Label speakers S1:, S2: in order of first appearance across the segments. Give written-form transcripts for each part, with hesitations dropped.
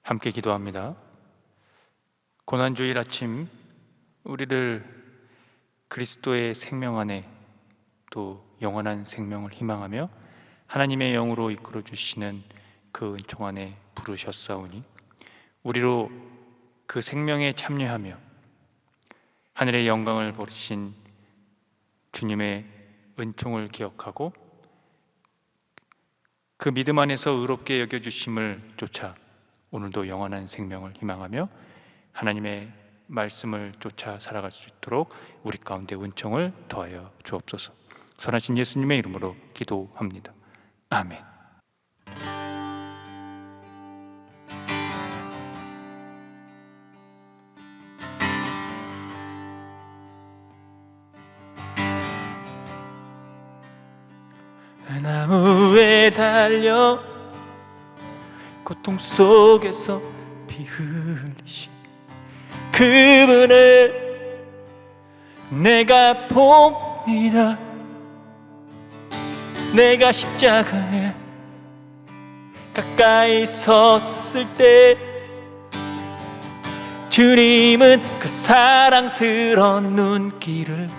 S1: 함께 기도합니다. 고난주일 아침 우리를 그리스도의 생명 안에 또 영원한 생명을 희망하며 하나님의 영으로 이끌어 주시는 그 은총 안에 부르셨사오니 우리로 그 생명에 참여하며 하늘의 영광을 버리신 주님의 은총을 기억하고 그 믿음 안에서 의롭게 여겨주심을 쫓아 오늘도 영원한 생명을 희망하며 하나님의 말씀을 쫓아 살아갈 수 있도록 우리 가운데 은총을 더하여 주옵소서. 선하신 예수님의 이름으로 기도합니다. 아멘. 나무에 달려 고통 속에서 피 흘리신 그분을 내가 봅니다. 내가 십자가에 가까이 섰을 때 주님은 그 사랑스러운 눈길을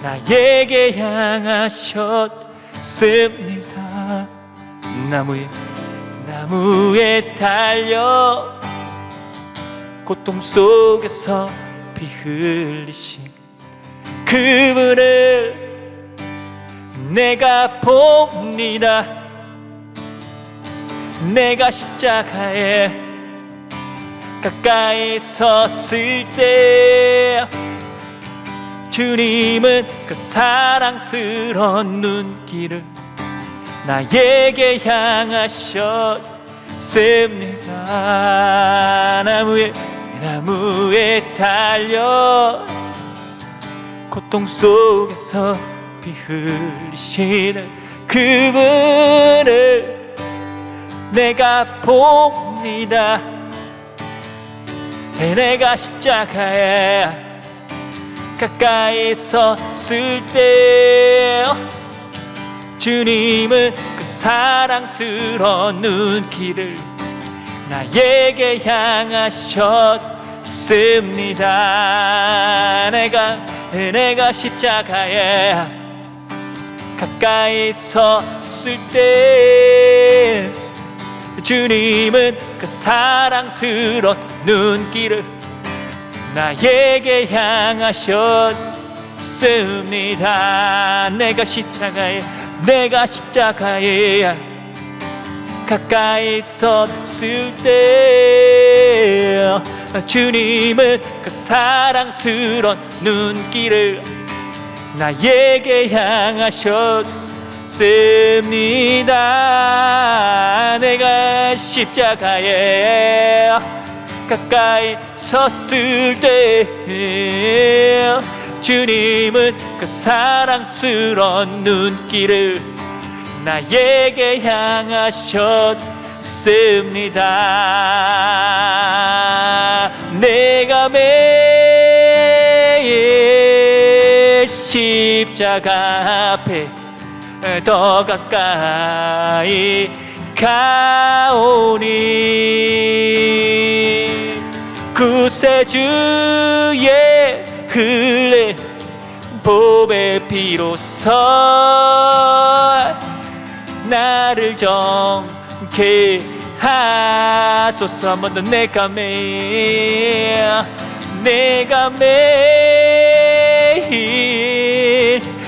S1: 나에게 향하셨습니다. 나무에 달려 고통 속에서 피 흘리신 그분을 내가 봅니다. 내가 십자가에 가까이 섰을 때 주님은 그 사랑스러운 눈길을 나에게 향하셨습니다. 나무에 달려 고통 속에서 피 흘리시는 그분을 내가 봅니다. 내가 십자가에 가까이 섰을 때 주님은 그 사랑스러운 눈길을 나에게 향하셨습니다. 내가 십자가에 가까이 섰을 때 주님은 그 사랑스러운 눈길을 나에게 향하셨습니다. 내가 십자가에 가까이 섰을 때 주님은 그 사랑스러운 눈길을 나에게 향하셨습니다. 내가 십자가에 가까이 섰을 때 주님은 그 사랑스러운 눈길을 나에게 향하셨습니다. 내가 매일 십자가 앞에 더 가까이 가오니 구세주의 흘린 보배 피로써 나를 정케 하소서. 한 번 더. 내가 매일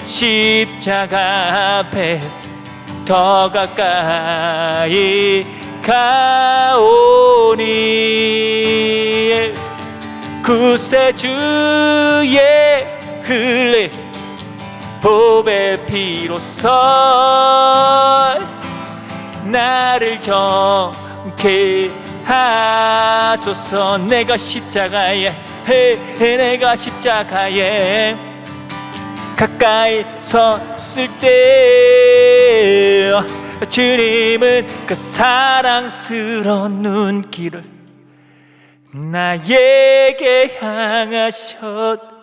S1: 십자가 앞에 더 가까이 가오니 구세주의 흘린 보배 피로써 나를 정케 하소서. 내가 십자가에 가까이 섰을 때 주님은 그 사랑스러운 눈길을 나에게 향하셨습니다.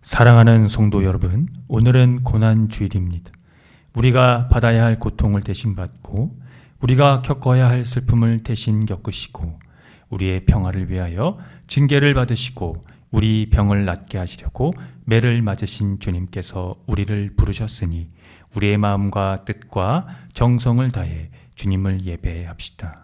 S1: 사랑하는 성도 여러분, 오늘은 고난주일입니다. 우리가 받아야 할 고통을 대신 받고 우리가 겪어야 할 슬픔을 대신 겪으시고 우리의 평화를 위하여 징계를 받으시고 우리 병을 낫게 하시려고 매를 맞으신 주님께서 우리를 부르셨으니 우리의 마음과 뜻과 정성을 다해 주님을 예배합시다.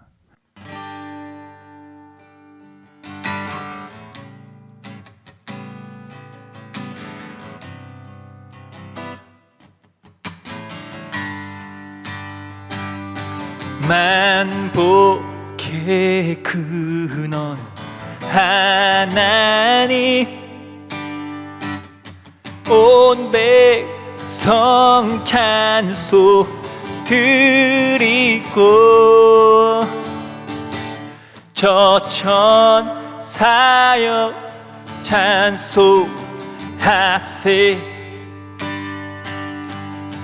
S1: 만복의 근원 하나님, 온 백성 찬송 드리고 저천 사역 찬송하세.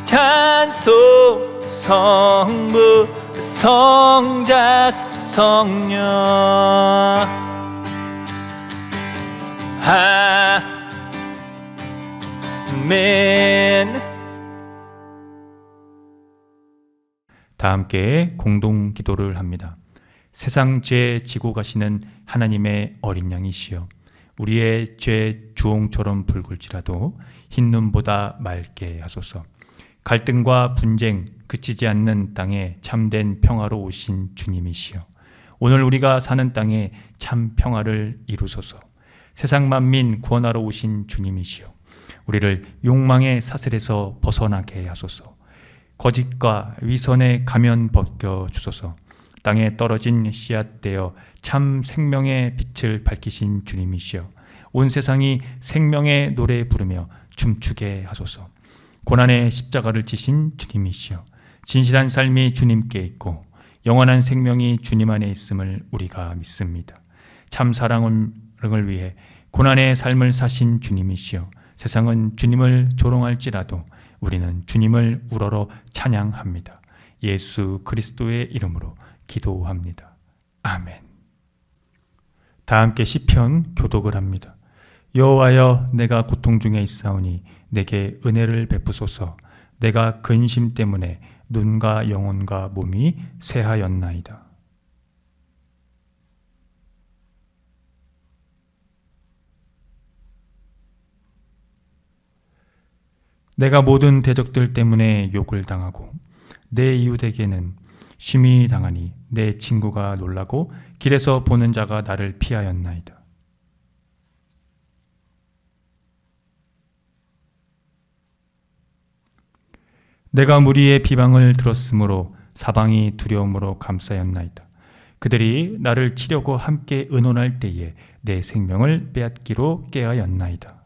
S1: 찬송 성부 성자 성령. 아멘. 다 함께 공동 기도를 합니다. 세상 죄 지고 가시는 하나님의 어린 양이시여, 우리의 죄 주홍처럼 붉을지라도 흰 눈보다 맑게 하소서. 갈등과 분쟁 그치지 않는 땅에 참된 평화로 오신 주님이시여, 오늘 우리가 사는 땅에 참 평화를 이루소서. 세상 만민 구원하러 오신 주님이시여, 우리를 욕망의 사슬에서 벗어나게 하소서. 거짓과 위선의 가면 벗겨 주소서. 땅에 떨어진 씨앗 되어 참 생명의 빛을 밝히신 주님이시여, 온 세상이 생명의 노래 부르며 춤추게 하소서. 고난의 십자가를 지신 주님이시여, 진실한 삶이 주님께 있고 영원한 생명이 주님 안에 있음을 우리가 믿습니다. 참 사랑을 위해 고난의 삶을 사신 주님이시여, 세상은 주님을 조롱할지라도 우리는 주님을 우러러 찬양합니다. 예수 그리스도의 이름으로 기도합니다. 아멘. 다 함께 시편 교독을 합니다. 여호와여, 내가 고통 중에 있사오니 내게 은혜를 베푸소서. 내가 근심 때문에 눈과 영혼과 몸이 쇠하였나이다. 내가 모든 대적들 때문에 욕을 당하고 내 이웃에게는 심히 당하니 내 친구가 놀라고 길에서 보는 자가 나를 피하였나이다. 내가 무리의 비방을 들었으므로 사방이 두려움으로 감싸였나이다. 그들이 나를 치려고 함께 의논할 때에 내 생명을 빼앗기로 꾀하였나이다.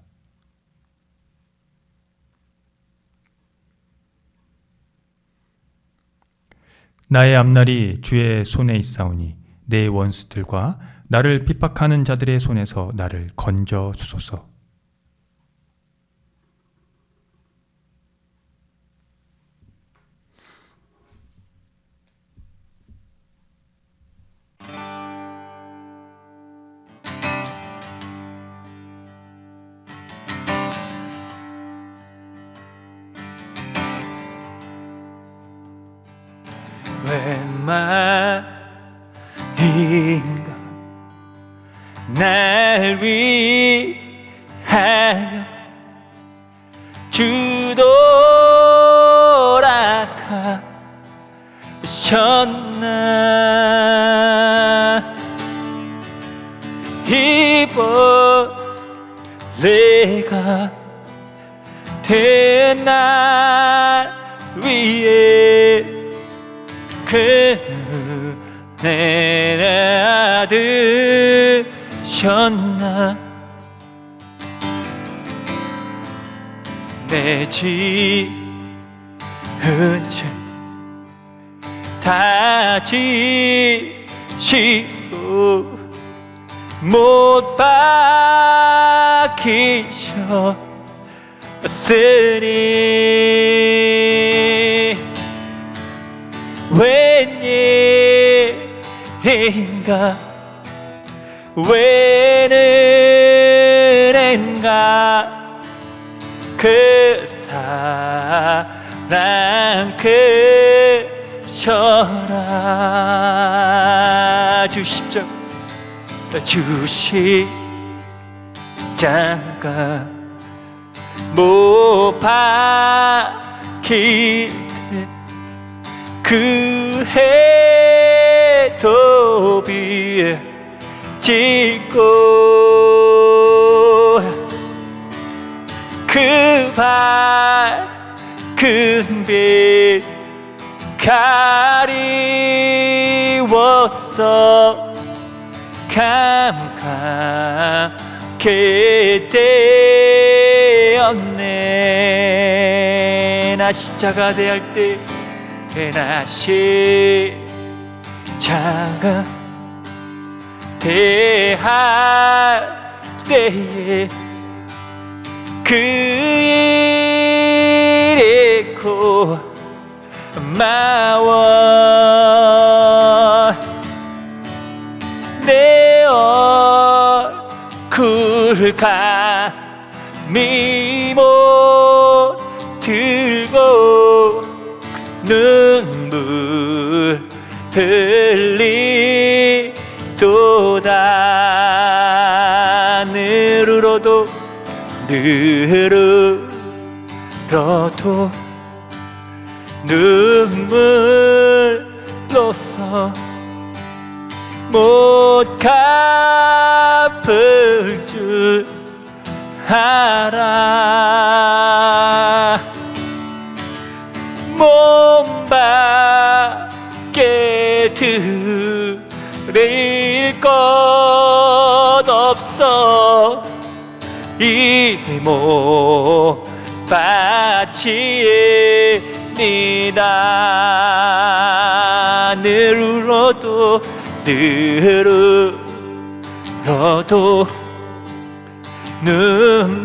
S1: 나의 앞날이 주의 손에 있사오니 내 원수들과 나를 핍박하는 자들의 손에서 나를 건져 주소서. 웬만인가 날 위하여 주돌아가셨나. 이벌레가 된 날 위에 그네를 받으셨나. 내 지은 죄 다 지시고 못 박히셨으니 웬일인가 웬은혜인가 그 사랑 크셔라. 주 십자가 못 박힐 때 그 해도 비에 짓고 그 밝은 빛 가리워서 감감게 되었네. 나 십자가 대할 때, 나 십자가 대할 때에 그 일이 고마워. 내 얼굴 감히 못 들고 눈물 흘리도다. 늘으로도 눈물로서 못 갚을 줄 알아. 몸밖에 드릴 것 없어. 이 몸 바치니다. 늘 울어도 눈물로서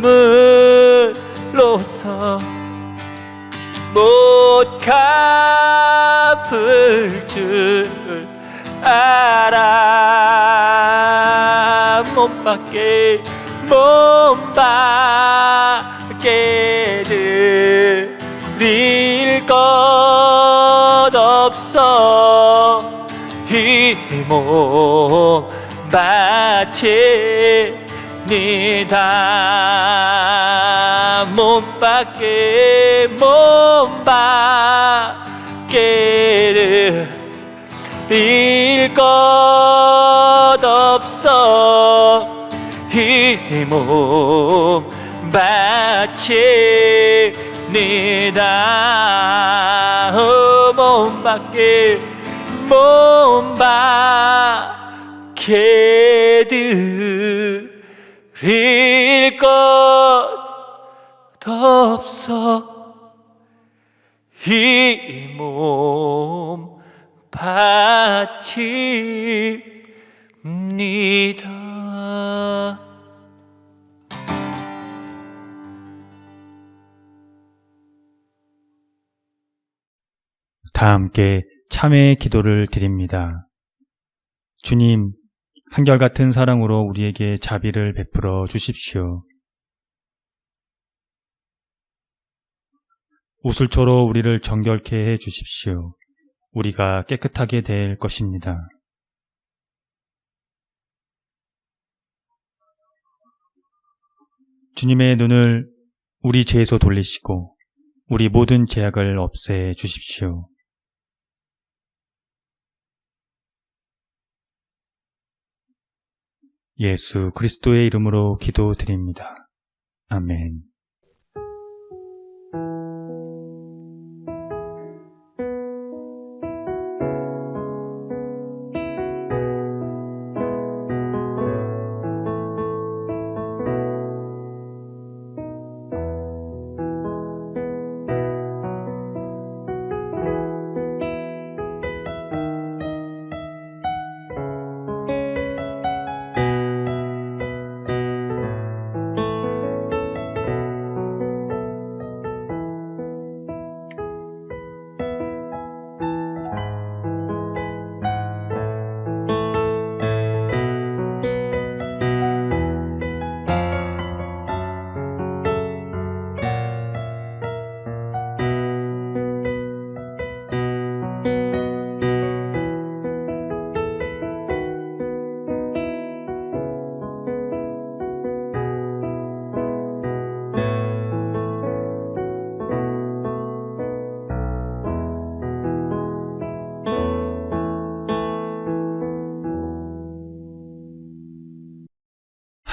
S1: 못 갚을 줄 알아. 몸밖에 드릴 것 없어. 이 몸 바칩니다. 몸밖에 드릴 것 없어. 이 몸 바칩니다. 몸밖에 드릴 것 없어. 이 몸 바칩니다.
S2: 다 함께 참회의 기도를 드립니다. 주님, 한결같은 사랑으로 우리에게 자비를 베풀어 주십시오. 우슬초로 우리를 정결케 해 주십시오. 우리가 깨끗하게 될 것입니다. 주님의 눈을 우리 죄에서 돌리시고 우리 모든 죄악을 없애 주십시오. 예수 그리스도의 이름으로 기도드립니다. 아멘.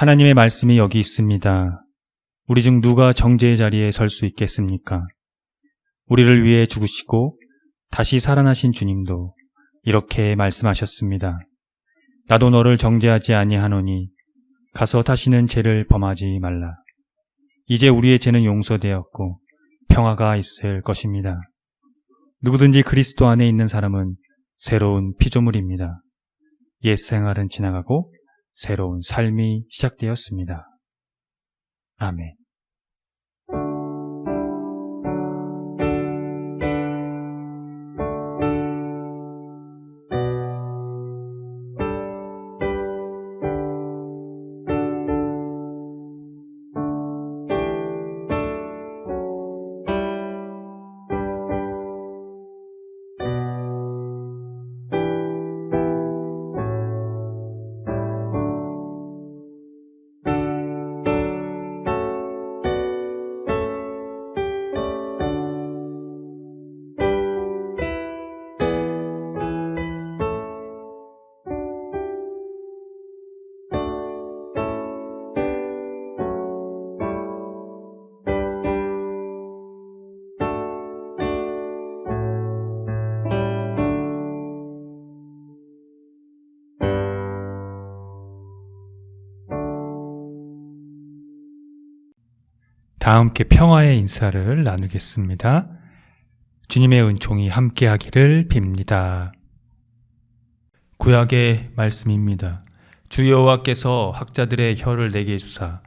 S2: 하나님의 말씀이 여기 있습니다. 우리 중 누가 정죄의 자리에 설 수 있겠습니까? 우리를 위해 죽으시고 다시 살아나신 주님도 이렇게 말씀하셨습니다. 나도 너를 정죄하지 아니하노니 가서 다시는 죄를 범하지 말라. 이제 우리의 죄는 용서되었고 평화가 있을 것입니다. 누구든지 그리스도 안에 있는 사람은 새로운 피조물입니다. 옛 생활은 지나가고 새로운 삶이 시작되었습니다. 아멘. 다 함께 평화의 인사를 나누겠습니다. 주님의 은총이 함께하기를 빕니다. 구약의 말씀입니다. 주 여호와께서 학자들의 혀를 내게 주사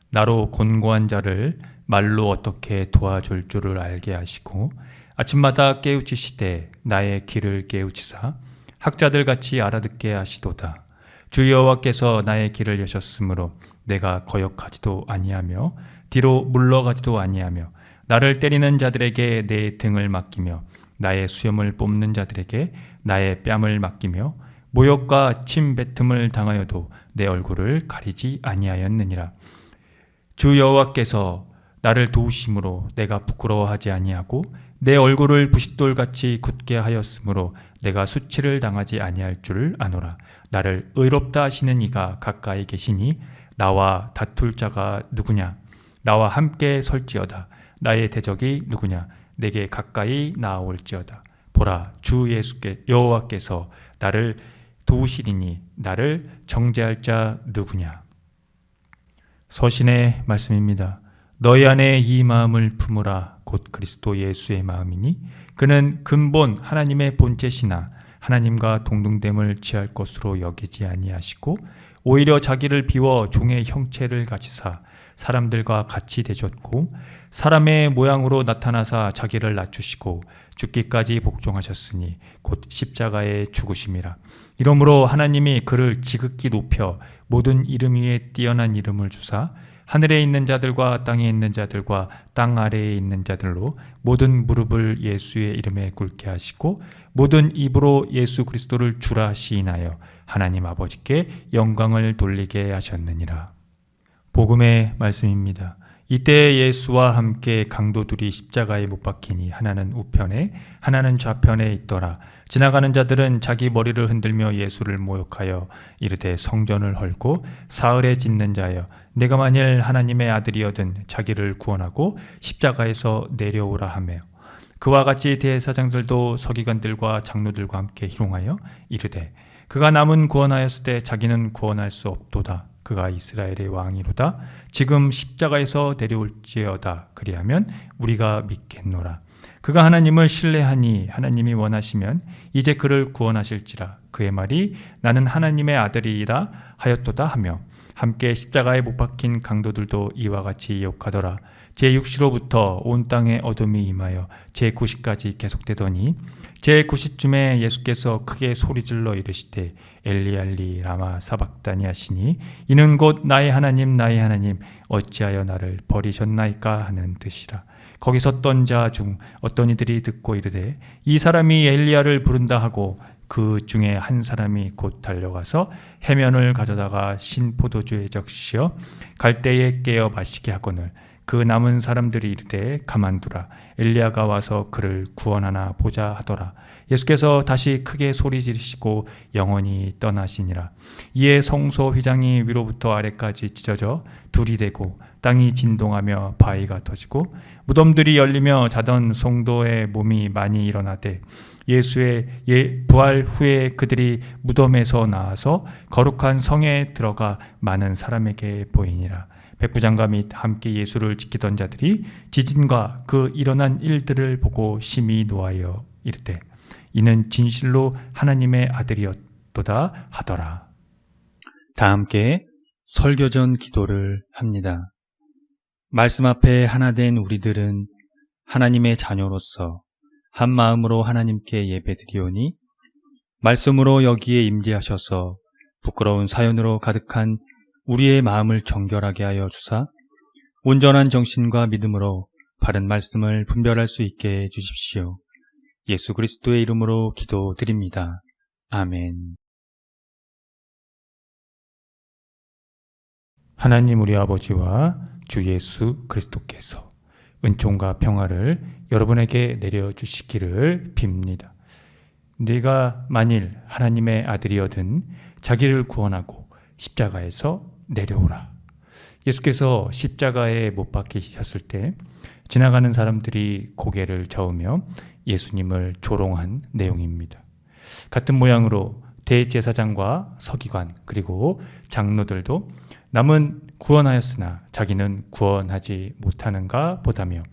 S2: 나로 곤고한 자를 말로 어떻게 도와줄 줄을 알게 하시고 아침마다 깨우치시되 나의 길을 깨우치사 학자들 같이 알아듣게 하시도다. 주 여호와께서 나의 길을 여셨으므로 내가 거역하지도 아니하며 뒤로 물러가지도 아니하며 나를 때리는 자들에게 내 등을 맡기며 나의 수염을 뽑는 자들에게 나의 뺨을 맡기며 모욕과 침뱉음을 당하여도 내 얼굴을 가리지 아니하였느니라. 주 여호와께서 나를 도우심으로 내가 부끄러워하지 아니하고 내 얼굴을 부싯돌같이 굳게 하였으므로 내가 수치를 당하지 아니할 줄을 아노라. 나를 의롭다 하시는 이가 가까이 계시니 나와 다툴 자가 누구냐? 나와 함께 설지어다. 나의 대적이 누구냐? 내게 가까이 나아올지어다. 보라, 주 여호와께서 나를 도우시리니 나를 정죄할 자 누구냐? 서신의 말씀입니다. 너희 안에 이 마음을 품으라. 곧 그리스도 예수의 마음이니 그는 근본 하나님의 본체시나 하나님과 동등됨을 취할 것으로 여기지 아니하시고 오히려 자기를 비워 종의 형체를 가지사 사람들과 같이 되셨고 사람의 모양으로 나타나사 자기를 낮추시고 죽기까지 복종하셨으니 곧 십자가에 죽으심이라. 이러므로 하나님이 그를 지극히 높여 모든 이름 위에 뛰어난 이름을 주사 하늘에 있는 자들과 땅에 있는 자들과 땅 아래에 있는 자들로 모든 무릎을 예수의 이름에 꿇게 하시고 모든 입으로 예수 그리스도를 주라 시인하여 하나님 아버지께 영광을 돌리게 하셨느니라. 복음의 말씀입니다. 이때 예수와 함께 강도들이 십자가에 못 박히니 하나는 우편에 하나는 좌편에 있더라. 지나가는 자들은 자기 머리를 흔들며 예수를 모욕하여 이르되 성전을 헐고 사흘에 짓는 자여 내가 만일 하나님의 아들이여든 자기를 구원하고 십자가에서 내려오라 하며 그와 같이 대사장들도 서기관들과 장로들과 함께 희롱하여 이르되 그가 남은 구원하였을 때 자기는 구원할 수 없도다. 그가 이스라엘의 왕이로다. 지금 십자가에서 내려올지어다. 그리하면 우리가 믿겠노라. 그가 하나님을 신뢰하니 하나님이 원하시면 이제 그를 구원하실지라. 그의 말이 나는 하나님의 아들이라 하였도다 하며 함께 십자가에 못 박힌 강도들도 이와 같이 욕하더라. 제6시로부터 온 땅에 어둠이 임하여 제9시까지 계속되더니 제9시쯤에 예수께서 크게 소리질러 이르시되 엘리 엘리 라마 사박다니 하시니 이는 곧 나의 하나님 나의 하나님 어찌하여 나를 버리셨나이까 하는 뜻이라. 거기 섰던 자 중 어떤 이들이 듣고 이르되 이 사람이 엘리야를 부른다 하고 그 중에 한 사람이 곧 달려가서 해면을 가져다가 신 포도주에 적시어 갈대에 깨어 마시게 하거늘 그 남은 사람들이 이르되 가만두라 엘리야가 와서 그를 구원하나 보자 하더라. 예수께서 다시 크게 소리 지르시고 영원히 떠나시니라. 이에 성소 휘장이 위로부터 아래까지 찢어져 둘이 되고 땅이 진동하며 바위가 터지고 무덤들이 열리며 자던 성도의 몸이 많이 일어나되 예수의 부활 후에 그들이 무덤에서 나와서 거룩한 성에 들어가 많은 사람에게 보이니라. 백부장과 및 함께 예수를 지키던 자들이 지진과 그 일어난 일들을 보고 심히 노하여 이르되 이는 진실로 하나님의 아들이었도다 하더라.
S3: 다 함께 설교전 기도를 합니다. 말씀 앞에 하나 된 우리들은 하나님의 자녀로서 한 마음으로 하나님께 예배드리오니 말씀으로 여기에 임재하셔서 부끄러운 사연으로 가득한 우리의 마음을 정결하게 하여 주사 온전한 정신과 믿음으로 바른 말씀을 분별할 수 있게 해주십시오. 예수 그리스도의 이름으로 기도드립니다. 아멘.
S2: 하나님 우리 아버지와 주 예수 그리스도께서 은총과 평화를 여러분에게 내려주시기를 빕니다. 네가 만일 하나님의 아들이어든 자기를 구원하고 십자가에서 내려오라. 예수께서 십자가에 못 박히셨을 때 지나가는 사람들이 고개를 저으며 예수님을 조롱한 내용입니다. 같은 모양으로 대제사장과 서기관 그리고 장로들도 남은 구원하였으나 자기는 구원하지 못하는가 보다며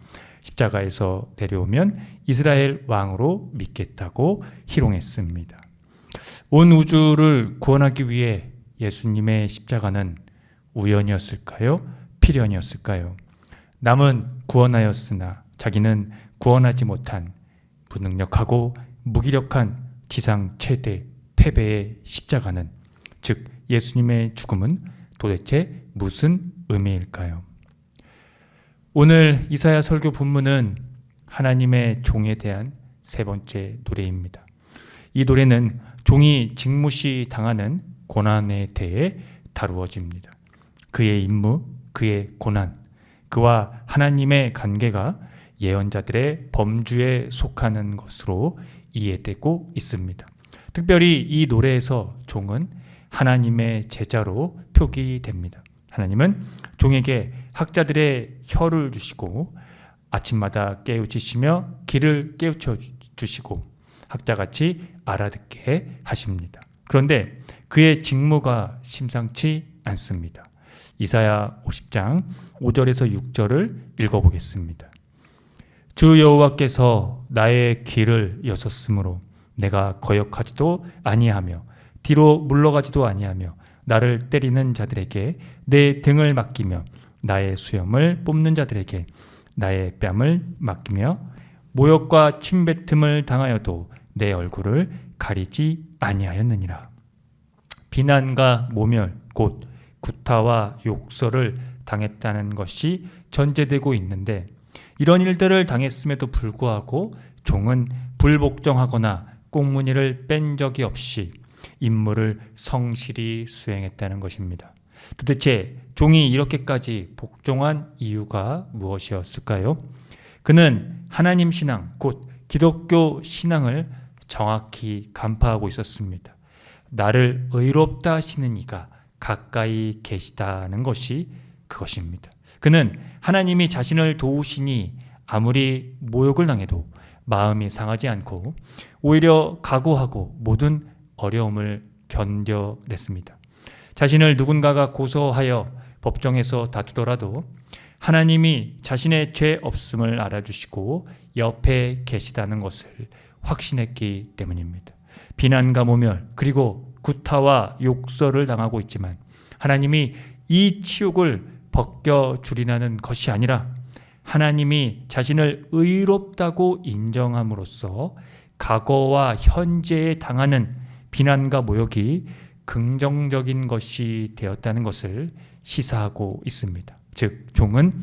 S2: 십자가에서 내려오면 이스라엘 왕으로 믿겠다고 희롱했습니다. 온 우주를 구원하기 위해 예수님의 십자가는 우연이었을까요? 필연이었을까요? 남은 구원하였으나 자기는 구원하지 못한 무능력하고 무기력한 지상 최대 패배의 십자가는, 즉 예수님의 죽음은 도대체 무슨 의미일까요? 오늘 이사야 설교 본문은 하나님의 종에 대한 세 번째 노래입니다. 이 노래는 종이 직무시 당하는 고난에 대해 다루어집니다. 그의 임무, 그의 고난, 그와 하나님의 관계가 예언자들의 범주에 속하는 것으로 이해되고 있습니다. 특별히 이 노래에서 종은 하나님의 제자로 표기됩니다. 하나님은 종에게 학자들의 혀를 주시고 아침마다 깨우치시며 귀를 깨우쳐 주시고 학자같이 알아듣게 하십니다. 그런데 그의 직무가 심상치 않습니다. 이사야 50장 5절에서 6절을 읽어보겠습니다. 주 여호와께서 나의 귀를 여섰으므로 내가 거역하지도 아니하며 뒤로 물러가지도 아니하며 나를 때리는 자들에게 내 등을 맡기며 나의 수염을 뽑는 자들에게 나의 뺨을 맡기며 모욕과 침뱉음을 당하여도 내 얼굴을 가리지 아니하였느니라. 비난과 모멸 곧 구타와 욕설을 당했다는 것이 전제되고 있는데, 이런 일들을 당했음에도 불구하고 종은 불복종하거나 꽁무니를 뺀 적이 없이 임무를 성실히 수행했다는 것입니다. 도대체 종이 이렇게까지 복종한 이유가 무엇이었을까요? 그는 하나님 신앙, 곧 기독교 신앙을 정확히 간파하고 있었습니다. 나를 의롭다 하시는 이가 가까이 계시다는 것이 그것입니다. 그는 하나님이 자신을 도우시니 아무리 모욕을 당해도 마음이 상하지 않고 오히려 각오하고 모든 어려움을 견뎌냈습니다. 자신을 누군가가 고소하여 법정에서 다투더라도 하나님이 자신의 죄 없음을 알아주시고 옆에 계시다는 것을 확신했기 때문입니다. 비난과 모멸 그리고 구타와 욕설을 당하고 있지만 하나님이 이 치욕을 벗겨주리라는 것이 아니라 하나님이 자신을 의롭다고 인정함으로써 과거와 현재에 당하는 비난과 모욕이 긍정적인 것이 되었다는 것을 시사하고 있습니다. 즉 종은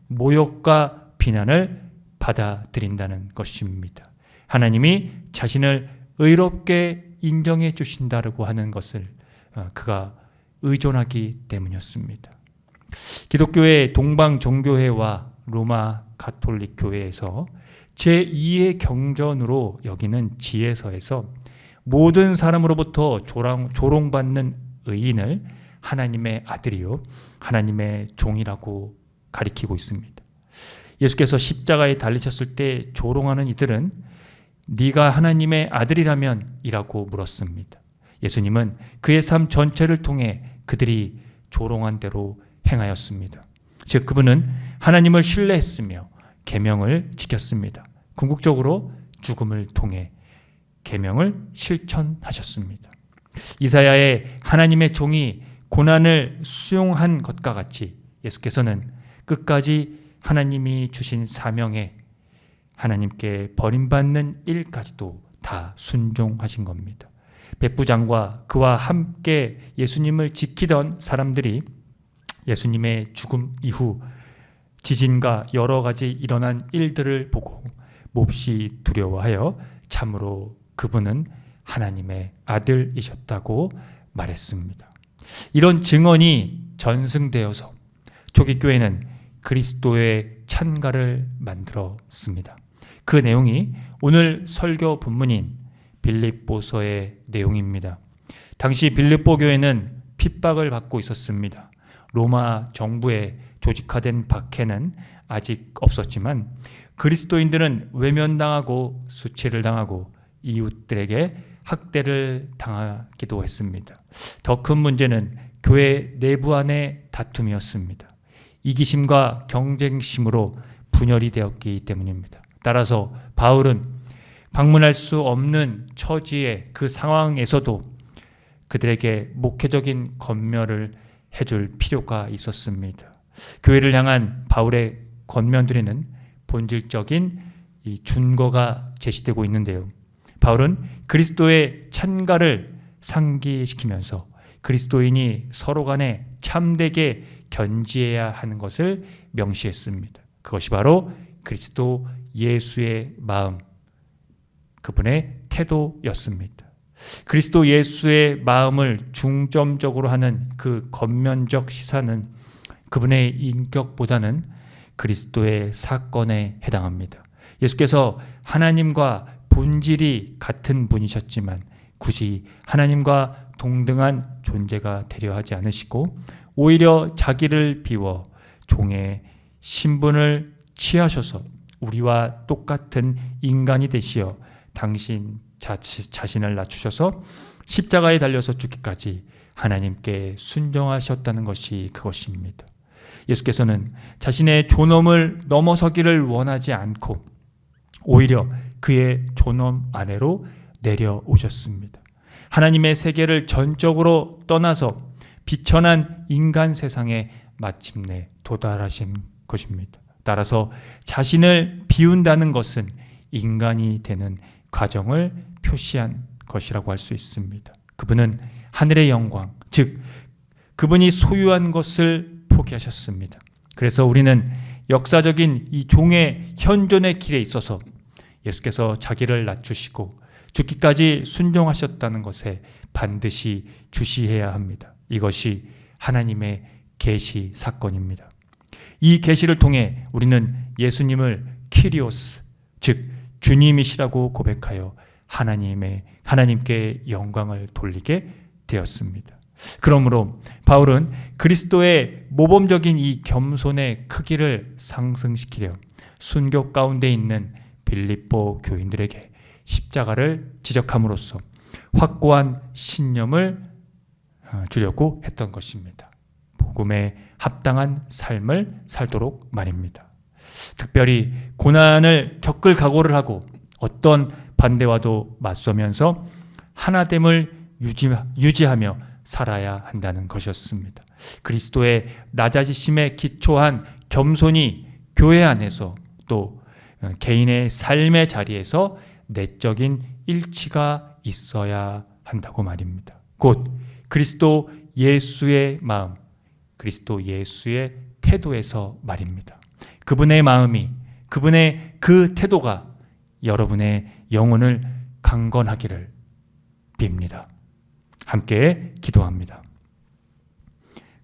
S2: 모욕과 비난을 받아들인다는 것입니다. 하나님이 자신을 의롭게 인정해 주신다고 하는 것을 그가 의존하기 때문이었습니다. 기독교의 동방 종교회와 로마 가톨릭 교회에서 제2의 경전으로 여기는 지혜서에서 모든 사람으로부터 조롱받는 의인을 하나님의 아들이요 하나님의 종이라고 가리키고 있습니다. 예수께서 십자가에 달리셨을 때 조롱하는 이들은 네가 하나님의 아들이라면 이라고 물었습니다. 예수님은 그의 삶 전체를 통해 그들이 조롱한 대로 행하였습니다. 즉 그분은 하나님을 신뢰했으며 계명을 지켰습니다. 궁극적으로 죽음을 통해 계명을 실천하셨습니다. 이사야의 하나님의 종이 고난을 수용한 것과 같이 예수께서는 끝까지 하나님이 주신 사명에 하나님께 버림받는 일까지도 다 순종하신 겁니다. 백부장과 그와 함께 예수님을 지키던 사람들이 예수님의 죽음 이후 지진과 여러 가지 일어난 일들을 보고 몹시 두려워하여 참으로 그분은 하나님의 아들이셨다고 말했습니다. 이런 증언이 전승되어서 초기 교회는 그리스도의 찬가를 만들었습니다. 그 내용이 오늘 설교 본문인 빌립보서의 내용입니다. 당시 빌립보 교회는 핍박을 받고 있었습니다. 로마 정부의 조직화된 박해는 아직 없었지만 그리스도인들은 외면당하고 수치를 당하고 이웃들에게 학대를 당하기도 했습니다. 더 큰 문제는 교회 내부 안의 다툼이었습니다. 이기심과 경쟁심으로 분열이 되었기 때문입니다. 따라서 바울은 방문할 수 없는 처지의 그 상황에서도 그들에게 목회적인 권면을 해줄 필요가 있었습니다. 교회를 향한 바울의 권면들에는 본질적인 이 준거가 제시되고 있는데요. 바울은 그리스도의 찬가를 상기시키면서 그리스도인이 서로 간에 참되게 견지해야 하는 것을 명시했습니다. 그것이 바로 그리스도 예수의 마음, 그분의 태도였습니다. 그리스도 예수의 마음을 중점적으로 하는 그 겉면적 시사는 그분의 인격보다는 그리스도의 사건에 해당합니다. 예수께서 하나님과 본질이 같은 분이셨지만 굳이 하나님과 동등한 존재가 되려 하지 않으시고 오히려 자기를 비워 종의 신분을 취하셔서 우리와 똑같은 인간이 되시어 당신 자신을 낮추셔서 십자가에 달려서 죽기까지 하나님께 순종하셨다는 것이 그것입니다. 예수께서는 자신의 존엄을 넘어서기를 원하지 않고 오히려 그의 존엄 아래로 내려오셨습니다. 하나님의 세계를 전적으로 떠나서 비천한 인간 세상에 마침내 도달하신 것입니다. 따라서 자신을 비운다는 것은 인간이 되는 과정을 표시한 것이라고 할 수 있습니다. 그분은 하늘의 영광, 즉 그분이 소유한 것을 포기하셨습니다. 그래서 우리는 역사적인 이 종의 현존의 길에 있어서 예수께서 자기를 낮추시고 죽기까지 순종하셨다는 것에 반드시 주시해야 합니다. 이것이 하나님의 계시 사건입니다. 이 계시를 통해 우리는 예수님을 키리오스, 즉 주님이시라고 고백하여 하나님께 영광을 돌리게 되었습니다. 그러므로 바울은 그리스도의 모범적인 이 겸손의 크기를 상승시키려 순교 가운데 있는 빌립보 교인들에게 십자가를 지적함으로써 확고한 신념을 주려고 했던 것입니다. 복음에 합당한 삶을 살도록 말입니다. 특별히 고난을 겪을 각오를 하고 어떤 반대와도 맞서면서 하나됨을 유지하며 살아야 한다는 것이었습니다. 그리스도의 낮아지심에 기초한 겸손이 교회 안에서 또 개인의 삶의 자리에서 내적인 일치가 있어야 한다고 말입니다. 곧 그리스도 예수의 마음, 그리스도 예수의 태도에서 말입니다. 그분의 마음이, 그분의 그 태도가 여러분의 영혼을 강건하기를 빕니다. 함께 기도합니다.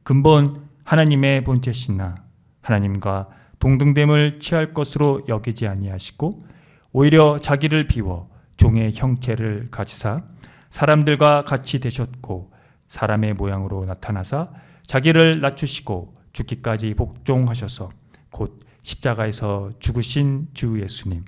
S2: 근본 하나님의 본체시나 하나님과 동등됨을 취할 것으로 여기지 아니하시고 오히려 자기를 비워 종의 형체를 가지사 사람들과 같이 되셨고 사람의 모양으로 나타나사 자기를 낮추시고 죽기까지 복종하셔서 곧 십자가에서 죽으신 주 예수님,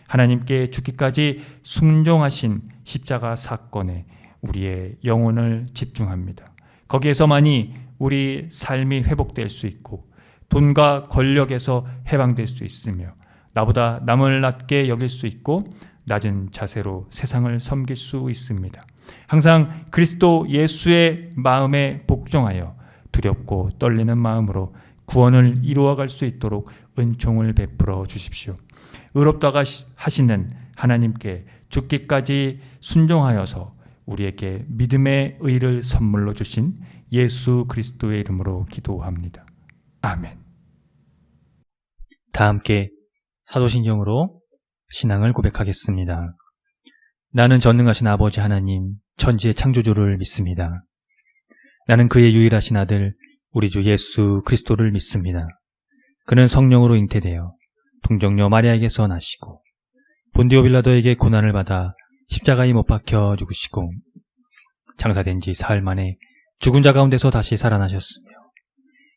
S2: 하나님께 죽기까지 순종하신 십자가 사건에 우리의 영혼을 집중합니다. 거기에서만이 우리 삶이 회복될 수 있고 돈과 권력에서 해방될 수 있으며 나보다 남을 낮게 여길 수 있고 낮은 자세로 세상을 섬길 수 있습니다. 항상 그리스도 예수의 마음에 복종하여 두렵고 떨리는 마음으로 구원을 이루어갈 수 있도록 은총을 베풀어 주십시오. 의롭다가 하시는 하나님께 죽기까지 순종하여서 우리에게 믿음의 의를 선물로 주신 예수 그리스도의 이름으로 기도합니다. 아멘.
S3: 다 함께 사도신경으로 신앙을 고백하겠습니다. 나는 전능하신 아버지 하나님, 천지의 창조주를 믿습니다. 나는 그의 유일하신 아들, 우리 주 예수 그리스도를 믿습니다. 그는 성령으로 잉태되어 동정녀 마리아에게서 나시고 본디오 빌라도에게 고난을 받아 십자가에 못 박혀 죽으시고 장사된 지 사흘 만에 죽은 자 가운데서 다시 살아나셨으며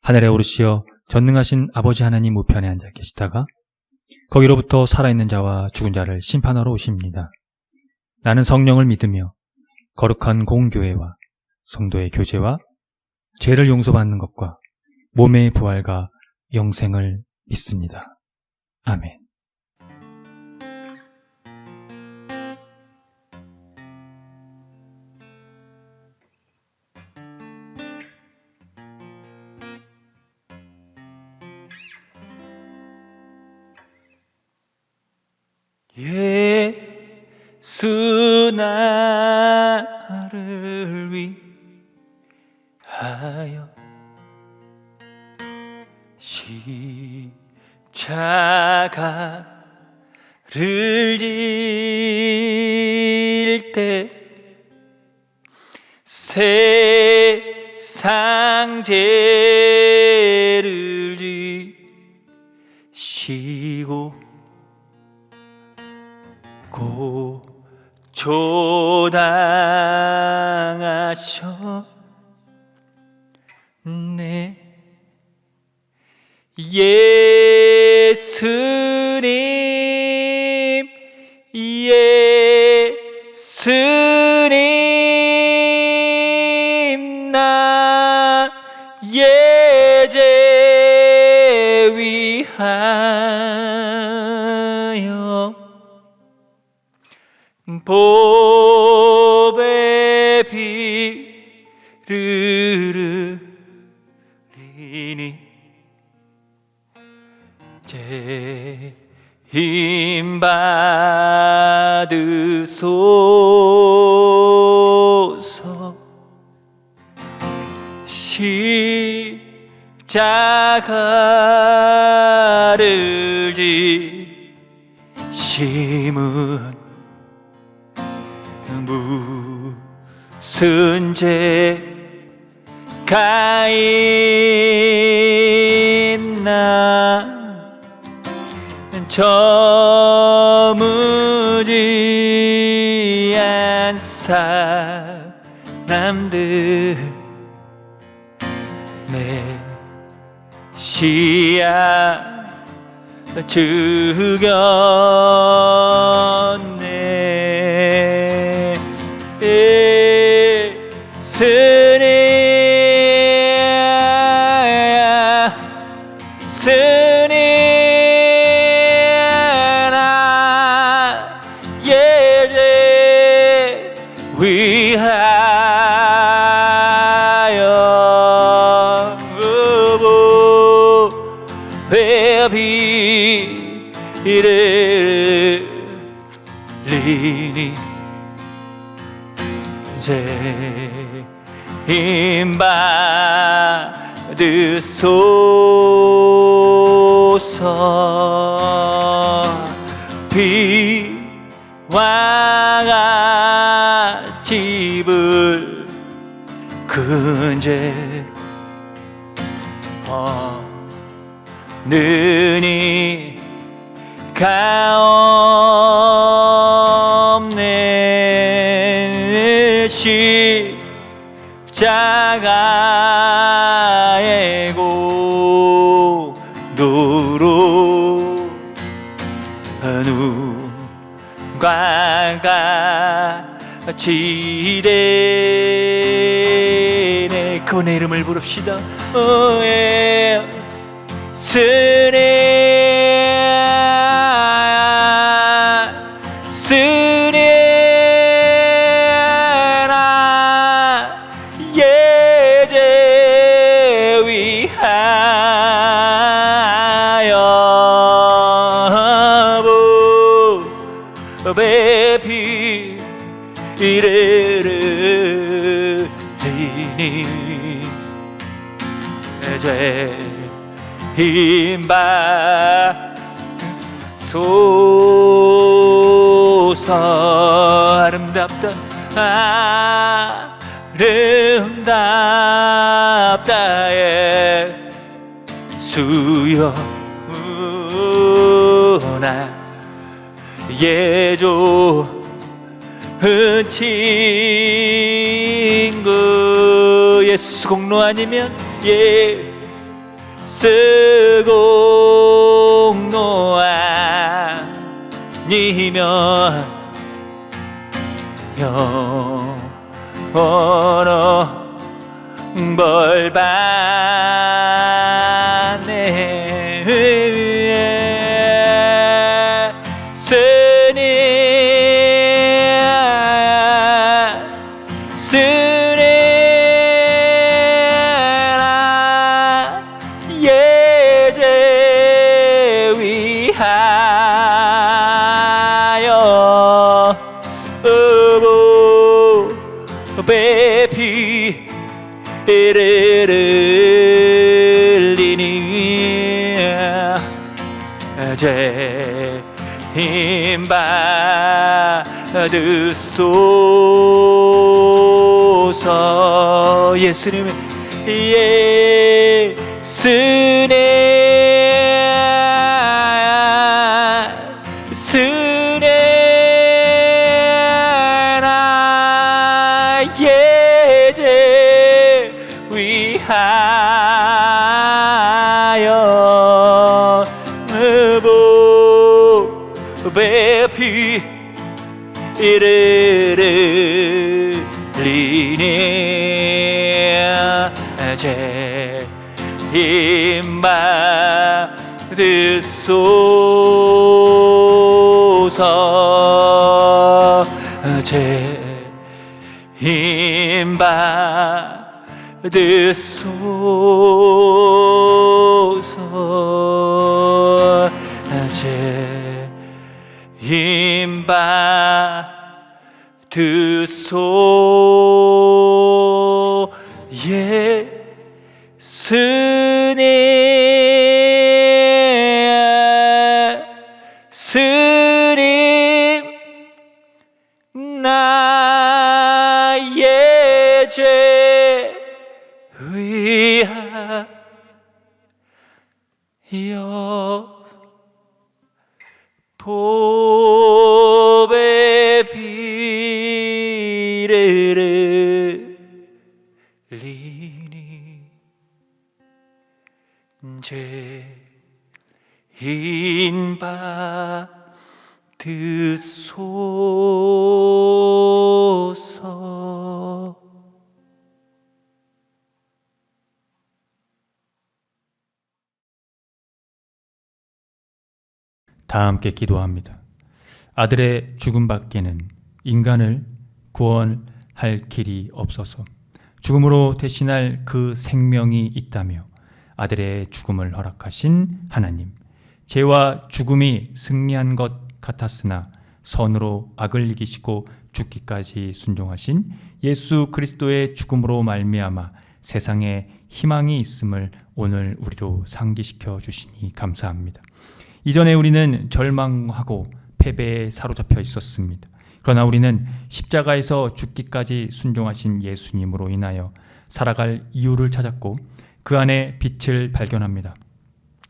S3: 하늘에 오르시어 전능하신 아버지 하나님 우편에 앉아 계시다가 거기로부터 살아있는 자와 죽은 자를 심판하러 오십니다. 나는 성령을 믿으며 거룩한 공교회와 성도의 교제와 죄를 용서받는 것과 몸의 부활과 영생을 믿습니다. 아멘.
S1: 예수 나를 위하여 십자가를 질 때 세상 죄를 지시고 고초당하셨네. 예수님 나의 죄 위하여 보배 비를 흘리니 죄임 받으소서. 십자가를 지심은 무슨 죄가 있나. 저무지한 사람들 메시아 죽였네. 스님 나의 죄 위하여 보배 비를 흘리니 죄임 받으소서. 비와 같이 큰 죄 없느니 가온 십자가의 공로로 누가 같이 되네. 그분의 이름을 부릅시다. 쓰리나 예제 위하여 법의 피를 흘리니 죄 힘받소서. 아름답다 예수여나 예 좋은 친구. 예수 공로 아니면 예수 공로 아니면 영원한 벌 받네. 쓰리나 예제 위하여 법의 피를 흘리니 죄 힘받으소서. 예수님의 쓰리나 예제 위하여 법의 피를 흘리니 죄 힘받으소서. 죄 힘받으소서. 죄 힘받으소서. 예수님 나의 죄 위하여 법의 피를 흘리니 죄 힘받으소서.
S2: 다 함께 기도합니다. 아들의 죽음밖에는 인간을 구원할 길이 없어서 죽음으로 대신할 그 생명이 있다며 아들의 죽음을 허락하신 하나님, 죄와 죽음이 승리한 것 같았으나 선으로 악을 이기시고 죽기까지 순종하신 예수 그리스도의 죽음으로 말미암아 세상에 희망이 있음을 오늘 우리로 상기시켜 주시니 감사합니다. 이전에 우리는 절망하고 패배에 사로잡혀 있었습니다. 그러나 우리는 십자가에서 죽기까지 순종하신 예수님으로 인하여 살아갈 이유를 찾았고 그 안에 빛을 발견합니다.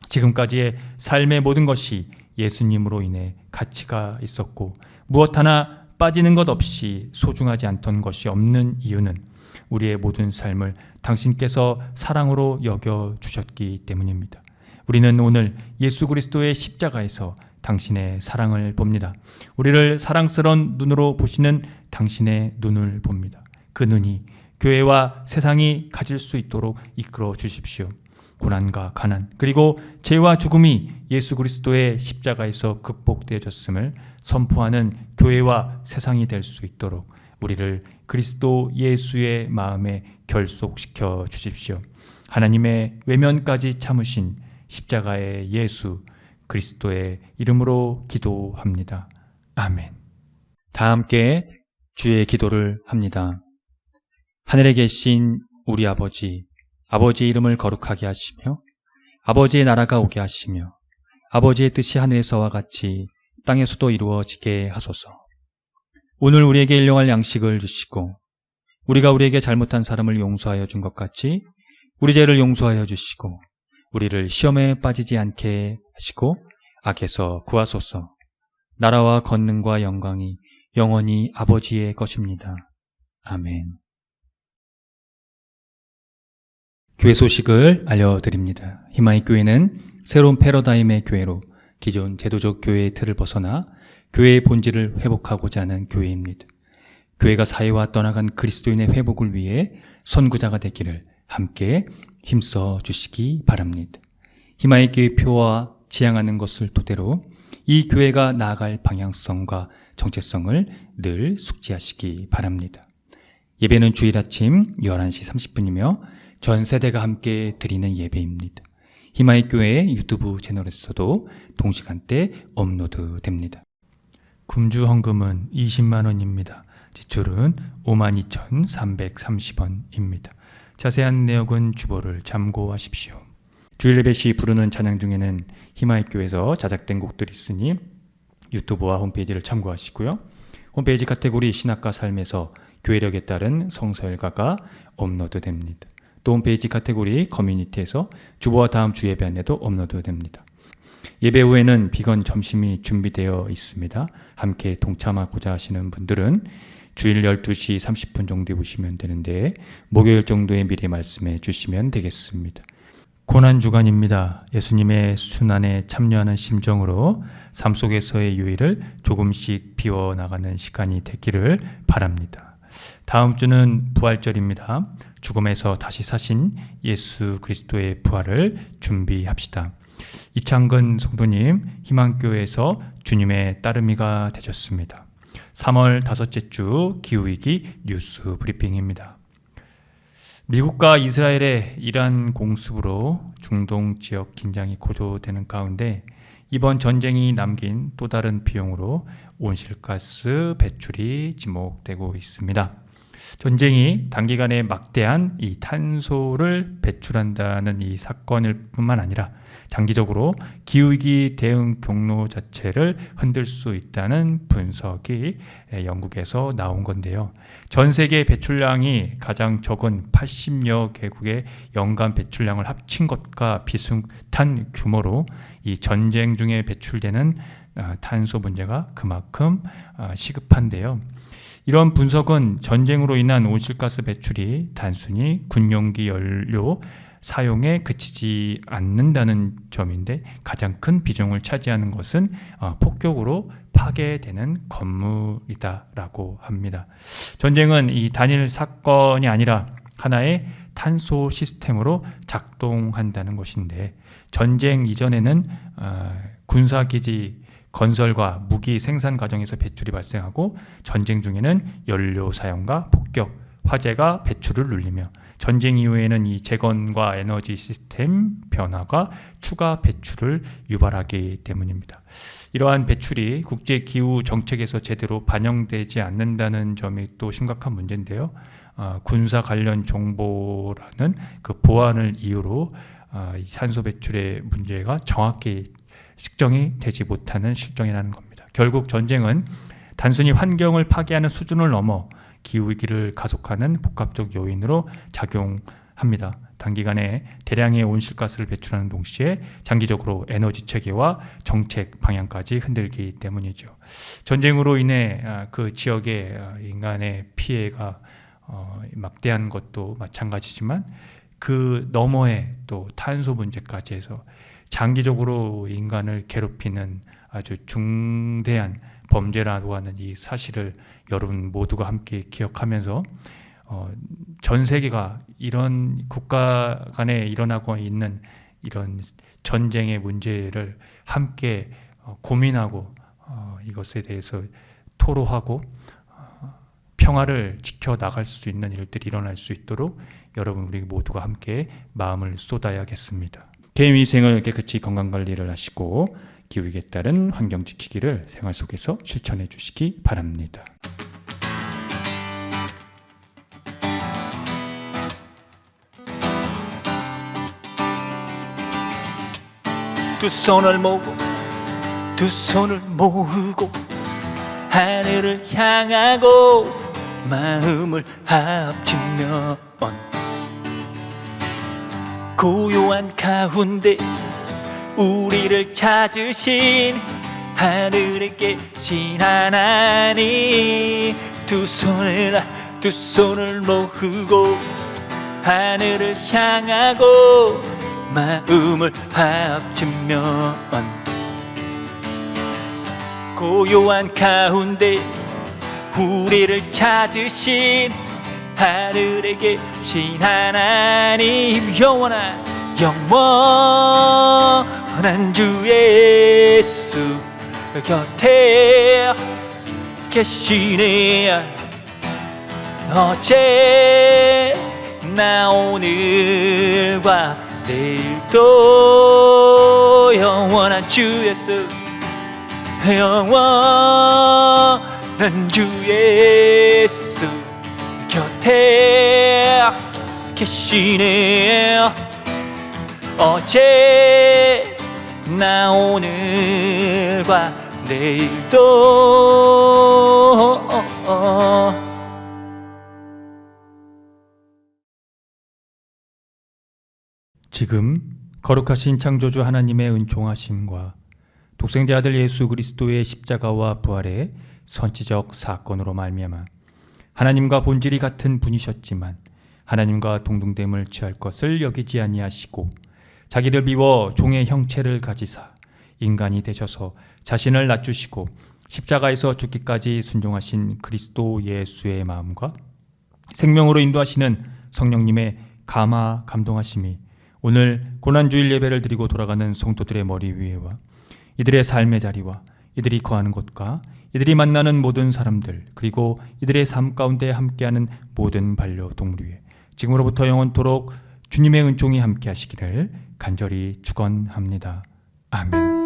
S2: 지금까지의 삶의 모든 것이 예수님으로 인해 가치가 있었고 무엇 하나 빠지는 것 없이 소중하지 않던 것이 없는 이유는 우리의 모든 삶을 당신께서 사랑으로 여겨주셨기 때문입니다. 우리는 오늘 예수 그리스도의 십자가에서 당신의 사랑을 봅니다. 우리를 사랑스러운 눈으로 보시는 당신의 눈을 봅니다. 그 눈이 교회와 세상이 가질 수 있도록 이끌어 주십시오. 고난과 가난 그리고 죄와 죽음이 예수 그리스도의 십자가에서 극복되어졌음을 선포하는 교회와 세상이 될 수 있도록 우리를 그리스도 예수의 마음에 결속시켜 주십시오. 하나님의 외면까지 참으신 십자가의 예수 그리스도의 이름으로 기도합니다. 아멘.
S3: 다 함께 주의 기도를 합니다. 하늘에 계신 우리 아버지, 아버지의 이름을 거룩하게 하시며 아버지의 나라가 오게 하시며 아버지의 뜻이 하늘에서와 같이 땅에서도 이루어지게 하소서. 오늘 우리에게 일용할 양식을 주시고 우리가 우리에게 잘못한 사람을 용서하여 준 것 같이 우리 죄를 용서하여 주시고 우리를 시험에 빠지지 않게 하시고 악에서 구하소서. 나라와 권능과 영광이 영원히 아버지의 것입니다. 아멘. 교회 소식을 알려드립니다. 희망의 교회는 새로운 패러다임의 교회로 기존 제도적 교회의 틀을 벗어나 교회의 본질을 회복하고자 하는 교회입니다. 교회가 사회와 떠나간 그리스도인의 회복을 위해 선구자가 되기를 함께 힘써 주시기 바랍니다. 희망의 교회 표와 지향하는 것을 토대로 이 교회가 나아갈 방향성과 정체성을 늘 숙지하시기 바랍니다. 예배는 주일 아침 11시 30분이며 전 세대가 함께 드리는 예배입니다. 희망의 교회 유튜브 채널에서도 동시간대 업로드됩니다.
S2: 금주 헌금은 20만 원입니다. 지출은 52,330원입니다. 자세한 내역은 주보를 참고하십시오. 주일 예배 시 부르는 찬양 중에는 희망의 교회에서 자작된 곡들이 있으니 유튜브와 홈페이지를 참고하시고요. 홈페이지 카테고리 신학과 삶에서 교회력에 따른 성서일가가 업로드됩니다. 또 홈페이지 카테고리 커뮤니티에서 주보와 다음 주 예배 안내도 업로드됩니다. 예배 후에는 비건 점심이 준비되어 있습니다. 함께 동참하고자 하시는 분들은 주일 12시 30분 정도에 오시면 되는데 목요일 정도에 미리 말씀해 주시면 되겠습니다. 고난주간입니다. 예수님의 순환에 참여하는 심정으로 삶 속에서의 유의를 조금씩 비워나가는 시간이 되기를 바랍니다. 다음 주는 부활절입니다. 죽음에서 다시 사신 예수 그리스도의 부활을 준비합시다. 이창근 성도님 희망교회에서 주님의 따르미가 되셨습니다. 3월 5째 주 기후위기 뉴스 브리핑입니다. 미국과 이스라엘의 이란 공습으로 중동 지역 긴장이 고조되는 가운데 이번 전쟁이 남긴 또 다른 비용으로 온실가스 배출이 지목되고 있습니다. 전쟁이 단기간에 막대한 이 탄소를 배출한다는 이 사건일 뿐만 아니라 장기적으로 기후위기 대응 경로 자체를 흔들 수 있다는 분석이 영국에서 나온 건데요. 전 세계 배출량이 가장 적은 80여 개국의 연간 배출량을 합친 것과 비슷한 규모로 이 전쟁 중에 배출되는 탄소 문제가 그만큼 시급한데요. 이런 분석은 전쟁으로 인한 온실가스 배출이 단순히 군용기 연료 사용에 그치지 않는다는 점인데 가장 큰 비중을 차지하는 것은 폭격으로 파괴되는 건물이다라고 합니다. 전쟁은 이 단일 사건이 아니라 하나의 탄소 시스템으로 작동한다는 것인데 전쟁 이전에는 군사기지 건설과 무기 생산 과정에서 배출이 발생하고 전쟁 중에는 연료 사용과 폭격, 화재가 배출을 눌리며 전쟁 이후에는 이 재건과 에너지 시스템 변화가 추가 배출을 유발하기 때문입니다. 이러한 배출이 국제 기후 정책에서 제대로 반영되지 않는다는 점이 또 심각한 문제인데요. 군사 관련 정보라는 그 보안을 이유로 이 탄소 배출의 문제가 정확히 측정이 되지 못하는 실정이라는 겁니다. 결국 전쟁은 단순히 환경을 파괴하는 수준을 넘어 기후위기를 가속하는 복합적 요인으로 작용합니다. 단기간에 대량의 온실가스를 배출하는 동시에 장기적으로 에너지 체계와 정책 방향까지 흔들기 때문이죠. 전쟁으로 인해 그 지역의 인간의 피해가 막대한 것도 마찬가지지만 그 너머에 또 탄소 문제까지 해서 장기적으로 인간을 괴롭히는 아주 중대한 범죄라고 하는 이 사실을 여러분 모두가 함께 기억하면서 전 세계가 이런 국가 간에 일어나고 있는 이런 전쟁의 문제를 함께 고민하고 이것에 대해서 토로하고 평화를 지켜나갈 수 있는 일들이 일어날 수 있도록 여러분 우리 모두가 함께 마음을 쏟아야겠습니다. 개인위생을 깨끗이 건강관리를 하시고 기후에 따른 환경 지키기를 생활 속에서 실천해 주시기 바랍니다.
S1: 두 손을 모으고 두 손을 모으고 하늘을 향하고 마음을 합치면 고요한 가운데 우리를 찾으신 하늘에 계신 하나님 두 손을 모으고 하늘을 향하고 마음을 합치면 고요한 가운데 우리를 찾으신 하늘에 계신 하나님 영원한 주 예수 곁에 계시네 어제나 오늘과 내일도 영원한 주 예수 영원한 주 예수 곁에 계시네 어제나 오늘과 내일도
S2: 지금 거룩하신 창조주 하나님의 은총하심과 독생자 아들 예수 그리스도의 십자가와 부활의 선지적 사건으로 말미암아 하나님과 본질이 같은 분이셨지만 하나님과 동등됨을 취할 것을 여기지 아니하시고 자기를 비워 종의 형체를 가지사 인간이 되셔서 자신을 낮추시고 십자가에서 죽기까지 순종하신 그리스도 예수의 마음과 생명으로 인도하시는 성령님의 감동하심이 오늘 고난주일 예배를 드리고 돌아가는 성도들의 머리 위에와 이들의 삶의 자리와 이들이 거하는 곳과 이들이 만나는 모든 사람들 그리고 이들의 삶 가운데 함께하는 모든 반려동물 위에 지금으로부터 영원토록 주님의 은총이 함께 하시기를 간절히 축원합니다. 아멘.